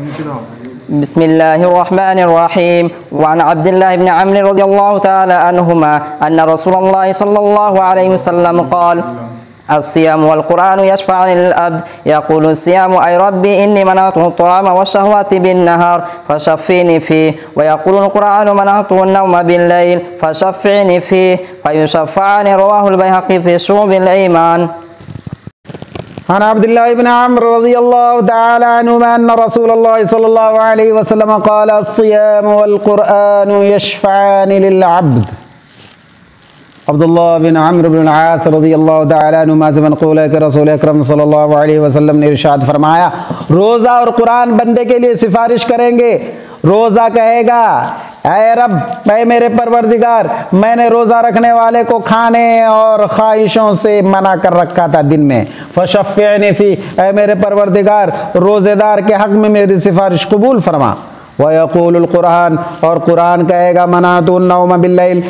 बिस्मिल्लाहिर्रहमानिर्रहीम वअन अब्दुल्लाह इब्न अम्र रज़ियल्लाहु तआला अन्हुमा अन्ना रसूलल्लाह सल्लल्लाहु अलैहि वसल्लम क़ाल अस्सियामु वल क़ुरआनु यशफ़अनि लिल अब्द यक़ूलु अस्सियामु अय रब्बी इन्नी मनअतु अत-तआम वश-शहवाति बिन-नहार फशफ़िनी फ़ीहि व यक़ूलुल क़ुरआनु मनअतु अन-नौम बिल-लैल फशफ़िनी फ़ीहि फ़युशफ़अनि रवाहुल बैहक़ी फ़ी शुअबिल ईमान। अन अब्दुल्लाह इब्न अम्र रज़ियल्लाहु तआला अन्हुमा अन्ना रसूलल्लाह सल्लल्लाहु अलैहि वसल्लम क़ाल अस्सियामु वल क़ुरआनु यशफ़अनि लिल अब्द। अब्दुल्लाह बिन अम्र बिन आस रज़ियल्लाहु तआला अन्हुमा से मनक़ूल है कि रसूल अकरम सल्लल्लाहु अलैहि वसल्लम ने इरशाद फरमाया, रोज़ा और कुरान बंदे के लिए सिफारिश करेंगे। रोज़ा कहेगा, ऐ रब, ऐ मेरे परवरदिगार, मैंने रोज़ा रखने वाले को खाने और ख्वाहिशों से मना कर रखा था दिन में। फशफ़िनी फ़ी, ऐ मेरे परवरदिगार, रोज़ेदार के हक़ में मेरी सिफारिश कबूल फरमा। व यक़ूलुल क़ुरआन, और कुरान कहेगा, मनातु अन-नौम बिल-लैल,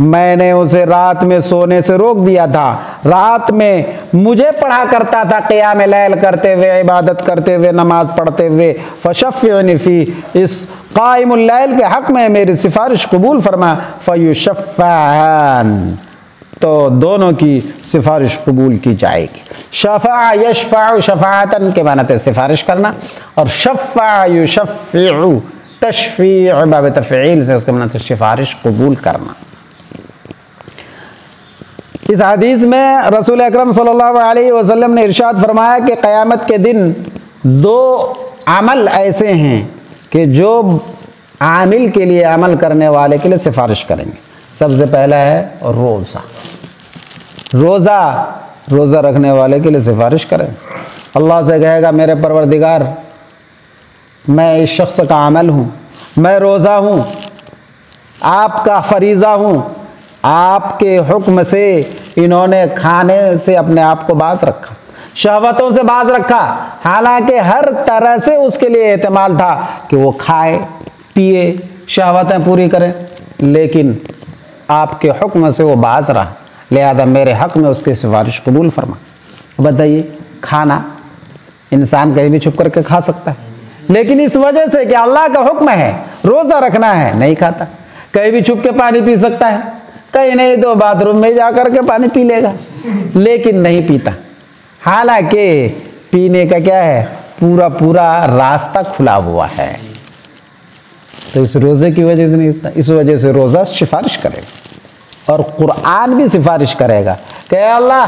मैंने उसे रात में सोने से रोक दिया था। रात में मुझे पढ़ा करता था, क़ियाम लैल करते हुए, इबादत करते हुए, नमाज पढ़ते हुए। फशफ़िनी फ़ी, इस क़ाइमुल लैल के हक़ में मेरी सिफारिश कबूल फरमा। फ़युशफ़अन, तो दोनों की सिफारिश कबूल की जाएगी। शफ़ा यशफ़अ, शफ़ाअतन के माने थे सिफारिश करना, और शफ़ा युशफ़िअ, तशफ़ीअ बाब तफ़ईल से उसके माने थे सिफारिश कबूल करना। इस हदीस में रसूल अकरम सल्लल्लाहु अलैहि वसल्लम ने इरशाद फरमाया कि क़यामत के दिन दो अमल ऐसे हैं कि जो आमिल के लिए, अमल करने वाले के लिए सिफारिश करेंगे। सबसे पहला है रोज़ा। रोज़ा रखने वाले के लिए सिफारिश करें। अल्लाह से कहेगा, मेरे परवरदिगार, मैं इस शख्स का अमल हूँ, मैं रोज़ा हूँ, आपका फरीज़ा हूँ, आपके हुक्म से इन्होंने खाने से अपने आप को बाज रखा, शहवतों से बाज रखा। हालांकि हर तरह से उसके लिए एहतमाल था कि वो खाए पिए, शहवतें पूरी करें, लेकिन आपके हुक्म से वो बाज रहा, लिहाजा मेरे हक़ में उसकी सिफारिश कबूल फरमा। बताइए, खाना इंसान कहीं भी छुप करके खा सकता है, लेकिन इस वजह से कि अल्लाह का हुक्म है, रोज़ा रखना है, नहीं खाता। कहीं भी छुप के पानी पी सकता है, कहीं नहीं तो बाथरूम में जाकर के पानी पी लेगा, लेकिन नहीं पीता। हालांकि पीने का क्या है, पूरा रास्ता खुला हुआ है। तो इस रोज़े की वजह से नहीं पीता, इस वजह से रोज़ा सिफारिश करेगा। और कुरान भी सिफारिश करेगा कि अल्लाह,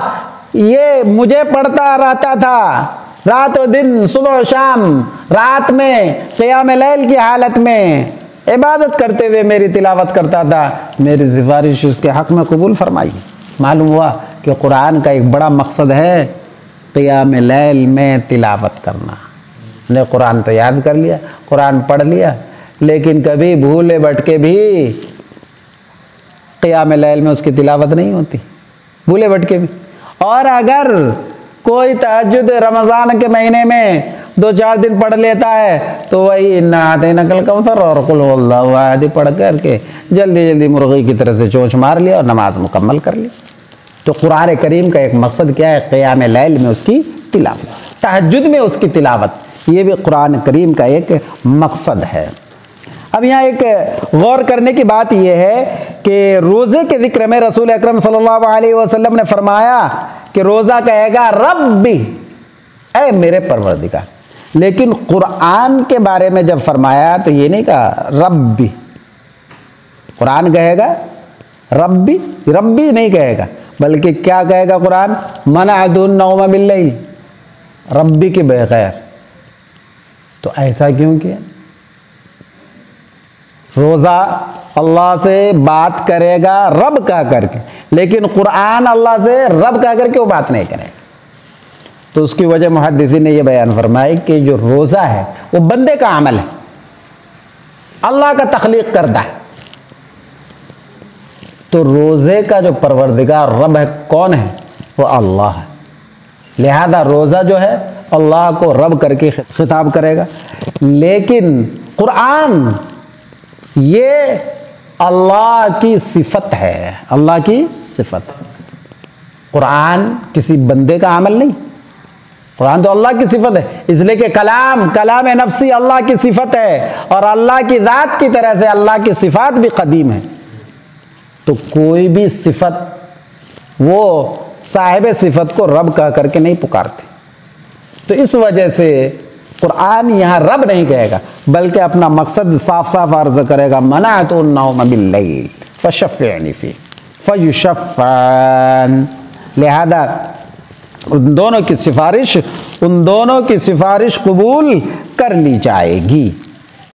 ये मुझे पढ़ता रहता था रात और दिन, सुबह शाम, रात में क़ियाम लैल की हालत में इबादत करते हुए मेरी तिलावत करता था, मेरी सिफारिश उसके हक़ में कबूल फरमाई। मालूम हुआ कि कुरान का एक बड़ा मकसद है क़ियाम लैल में तिलावत करना। ने कुरान तो याद कर लिया, कुरान पढ़ लिया, लेकिन कभी भूले भटके भी क़ियाम लैल में उसकी तिलावत नहीं होती, भूले भटके भी। और अगर कोई तहज्जुद रमज़ान के महीने में 2-4 दिन पढ़ लेता है, तो वही इन्ना आतैना कल कौसर और कुल हुवल्लाहु अहद पढ़ करके जल्दी मुर्गी की तरह से चोंच मार लिया और नमाज मुकम्मल कर ली। तो कुरान करीम का एक मकसद क्या है, क़ियाम लैल में उसकी तिलावत, तहज्जुद में उसकी तिलावत, ये भी कुरान करीम का एक मकसद है। अब यहाँ एक गौर करने की बात यह है कि रोज़े के ज़िक्र में रसूल अकरम सल्लल्लाहु अलैहि वसल्लम ने फरमाया कि रोज़ा कहेगा, रब्बी, ऐ मेरे परवरदिगार। लेकिन कुरान के बारे में जब फरमाया तो ये नहीं कहा रब्बी, कुरान कहेगा रब्बी, रब्बी नहीं कहेगा, बल्कि क्या कहेगा कुरान, मनअतु अन-नौम बिल-लैल, रब्बी के बगैर। तो ऐसा क्यों किया? रोज़ा अल्लाह से बात करेगा रब कह करके, लेकिन कुरान अल्लाह से रब कह करके वो बात नहीं करेगा। तो उसकी वजह मुहद्दिसीन ने यह बयान फरमाई कि जो रोज़ा है वो बंदे का अमल है, अल्लाह का तख्लीक करदा है। तो रोज़े का जो परवरदिगार रब है, कौन है? वो अल्लाह है। लिहाजा रोज़ा जो है अल्लाह को रब करके खिताब करेगा। लेकिन कुरान ये अल्लाह की सिफत है, अल्लाह की सिफत है। कुरान किसी बंदे का अमल नहीं, कुरान तो अल्लाह की सिफत है, इसलिए कि कलाम कलाम नफ्सी अल्लाह की सिफत है और अल्लाह की ज़ात की तरह से अल्लाह की सिफात भी कदीम है। तो कोई भी सिफत वो साहिब सिफत को रब कह करके नहीं पुकारते। तो इस वजह से कुरान यहाँ रब नहीं कहेगा, बल्कि अपना मकसद साफ साफ अर्ज करेगा, मनाअतुन्नौम बिल्लैल फशफ़्फ़िनी फ़ीह फ़युशफ़्फ़ान। लिहाजा उन दोनों की सिफारिश कबूल कर ली जाएगी।